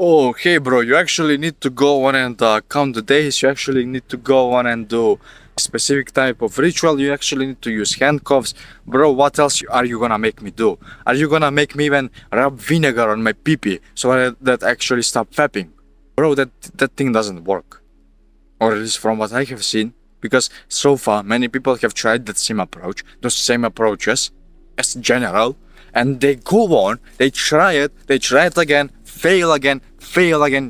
Oh, hey bro, you actually need to go on and count the days. You actually need to go on and do a specific type of ritual. You actually need to use handcuffs. Bro, what else are you gonna make me do? Are you gonna make me even rub vinegar on my pee-pee so that actually stop fapping? Bro, that thing doesn't work. Or at least from what I have seen. Because so far, many people have tried that same approach, those same approaches, as general, and they go on, they try it again, fail again,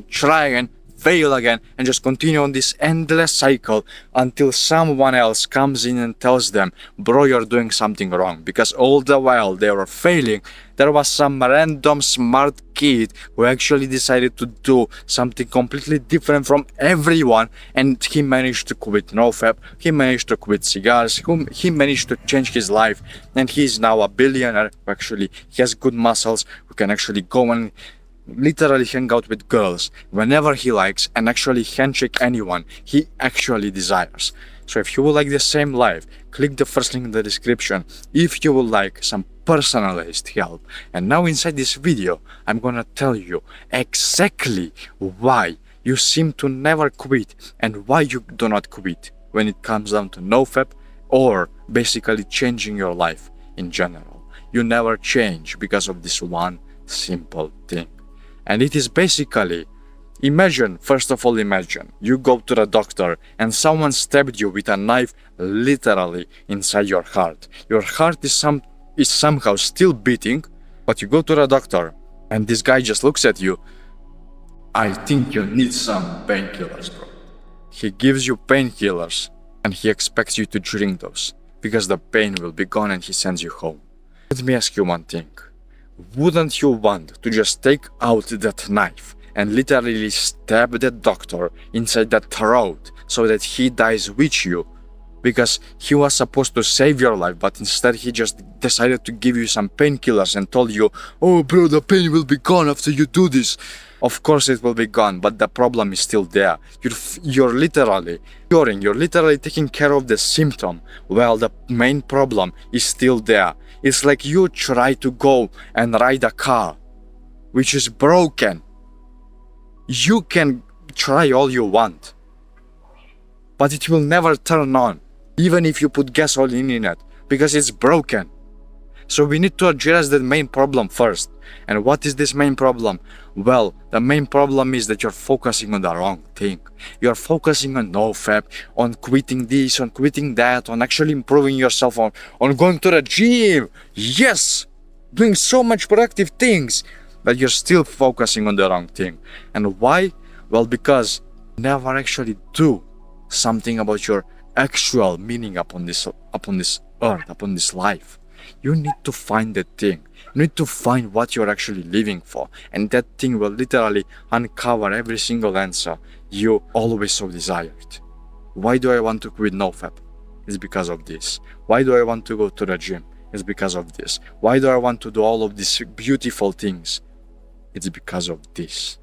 try again, fail again, and just continue on this endless cycle until someone else comes in and tells them, bro, you're doing something wrong. Because all the while they were failing, there was some random smart kid who actually decided to do something completely different from everyone, and he managed to quit NoFap, he managed to quit cigars, he managed to change his life, and he's now a billionaire who actually has good muscles, who can actually go and literally hang out with girls whenever he likes and actually handshake anyone he actually desires. So if you would like the same life, click the first link in the description if you would like some personalized help. And now inside this video, I'm gonna tell you exactly why you seem to never quit and why you do not quit when it comes down to NoFap or basically changing your life in general. You never change because of this one simple thing. And it is basically, first of all imagine, you go to the doctor and someone stabbed you with a knife literally inside your heart. Your heart is somehow still beating, but you go to the doctor and this guy just looks at you. I think you need some painkillers, bro. He gives you painkillers and he expects you to drink those because the pain will be gone and he sends you home. Let me ask you one thing. Wouldn't you want to just take out that knife and literally stab that doctor inside that throat so that he dies with you? Because he was supposed to save your life, but instead he just decided to give you some painkillers and told you, oh bro, the pain will be gone after you do this. Of course it will be gone, but the problem is still there. You're literally curing, you're literally taking care of the symptom while the main problem is still there. It's like you try to go and ride a car which is broken. You can try all you want, but it will never turn on, even if you put gasoline in it, because it's broken. So we need to address the main problem first. And what is this main problem? Well, the main problem is that you're focusing on the wrong thing. You're focusing on NoFap, on quitting this, on quitting that, on actually improving yourself, on going to the gym. Yes! Doing so much productive things, but you're still focusing on the wrong thing. And why? Well, because you never actually do something about your actual meaning upon this earth, upon this life. You need to find that thing. You need to find what you're actually living for, and that thing will literally uncover every single answer you always so desired. Why do I want to quit NoFap? It's because of this. Why do I want to go to the gym? It's because of this. Why do I want to do all of these beautiful things? It's because of this.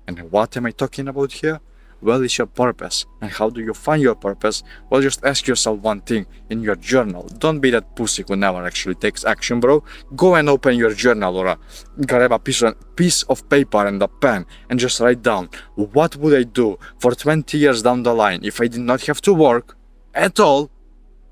And what am I talking about here? Well, it's your purpose. And how do you find your purpose? Well, just ask yourself one thing in your journal. Don't be that pussy who never actually takes action, bro. Go and open your journal or grab a piece of paper and a pen and just write down, what would I do for 20 years down the line if I did not have to work at all?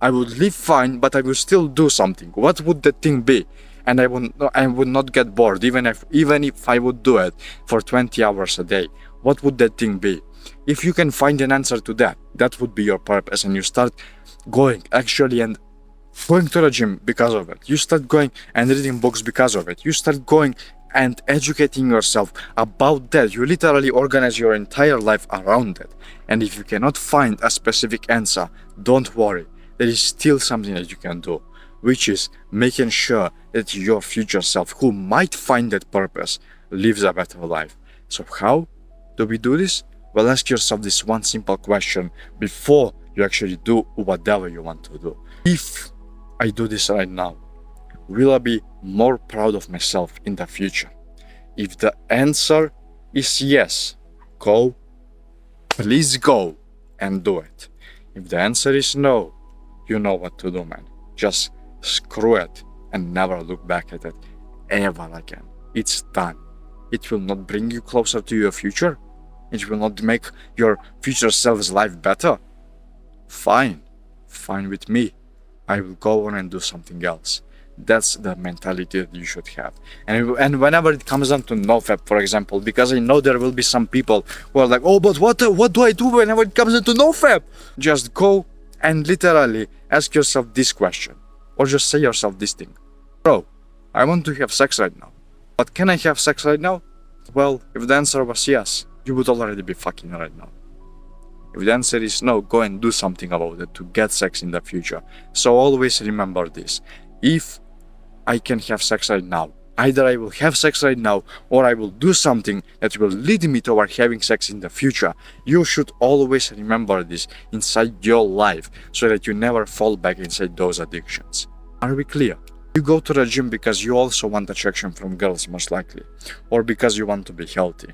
I would live fine, but I would still do something. What would that thing be? And I would not get bored, even if I would do it for 20 hours a day. What would that thing be? If you can find an answer to that, that would be your purpose, and you start going actually and going to the gym because of it. You start going and reading books because of it. You start going and educating yourself about that. You literally organize your entire life around it. And if you cannot find a specific answer, don't worry. There is still something that you can do, which is making sure that your future self, who might find that purpose, lives a better life. So how do we do this? Well, ask yourself this one simple question before you actually do whatever you want to do. If I do this right now, will I be more proud of myself in the future? If the answer is yes, go, please go and do it. If the answer is no, you know what to do, man. Just screw it and never look back at it ever again. It's done. it will not bring you closer to your future? It will not make your future self's life better? Fine with me. I will go on and do something else. That's the mentality that you should have. And whenever it comes down to NoFap, for example, because I know there will be some people who are like, oh, but what do I do whenever it comes into NoFap? Just go and literally ask yourself this question, or just say yourself this thing. Bro, I want to have sex right now. But can I have sex right now? Well, if the answer was yes, you would already be fucking right now. If the answer is no, go and do something about it to get sex in the future. So always remember this. If I can have sex right now, either I will have sex right now or I will do something that will lead me toward having sex in the future. You should always remember this inside your life so that you never fall back inside those addictions. Are we clear? You go to the gym because you also want attraction from girls, most likely, or because you want to be healthy.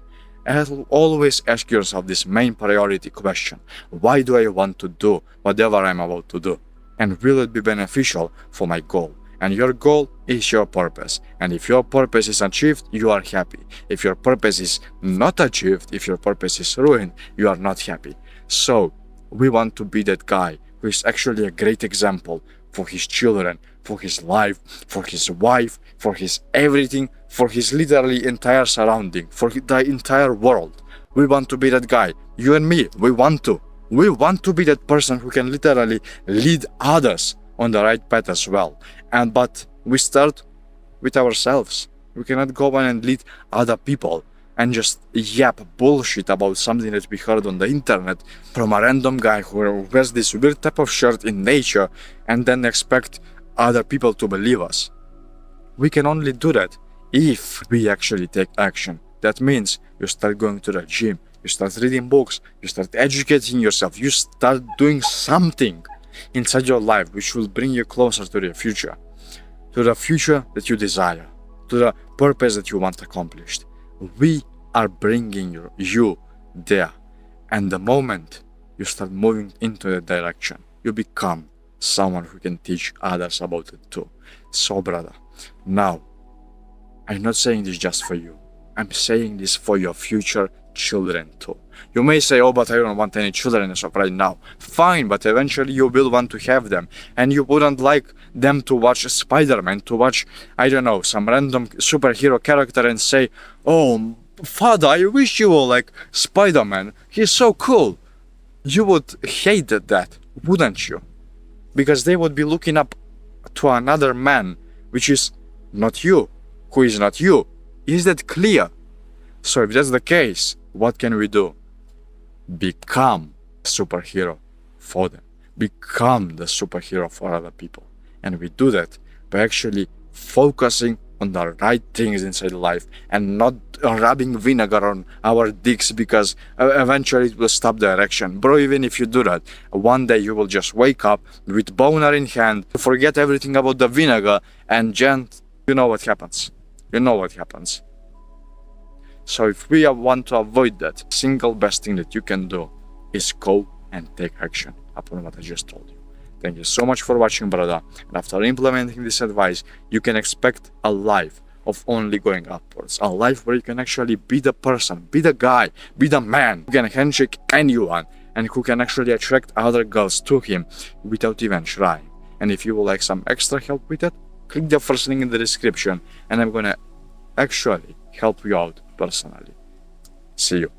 And always ask yourself this main priority question. Why do I want to do whatever I'm about to do? And will it be beneficial for my goal? And your goal is your purpose. And if your purpose is achieved, you are happy. If your purpose is not achieved, if your purpose is ruined, you are not happy. So we want to be that guy who is actually a great example for his children, for his life, for his wife, for his everything, for his literally entire surrounding, for the entire world. We want to be that guy. You and me, we want to. We want to be that person who can literally lead others on the right path as well. But we start with ourselves. We cannot go on and lead other people and just yap bullshit about something that we heard on the internet from a random guy who wears this weird type of shirt in nature and then expect other people to believe us. We can only do that if we actually take action. That means you start going to the gym, you start reading books, you start educating yourself, you start doing something inside your life which will bring you closer to the future that you desire, to the purpose that you want accomplished. We are bringing you there. And the moment you start moving into that direction, you become someone who can teach others about it too. So brother, now, I'm not saying this just for you. I'm saying this for your future children too. You may say, oh, but I don't want any children as of right now. Fine, but eventually you will want to have them. And you wouldn't like them to watch Spider-Man, to watch, I don't know, some random superhero character and say, oh, father, I wish you were like Spider-Man. He's so cool. You would hate that, wouldn't you? Because they would be looking up to another man, which is not you, who is not you. Is that clear? So if that's the case, what can we do? Become a superhero for them. Become the superhero for other people. And we do that by actually focusing on the right things inside life and not rubbing vinegar on our dicks because eventually it will stop the erection. Bro, even if you do that, one day you will just wake up with boner in hand, forget everything about the vinegar, and you know what happens. You know what happens. So if we want to avoid that, single best thing that you can do is go and take action upon what I just told you. Thank you so much for watching, brother. And after implementing this advice, you can expect a life of only going upwards. A life where you can actually be the person, be the guy, be the man who can handshake anyone and who can actually attract other girls to him without even trying. And if you would like some extra help with that, click the first link in the description and I'm gonna actually help you out personally. See you.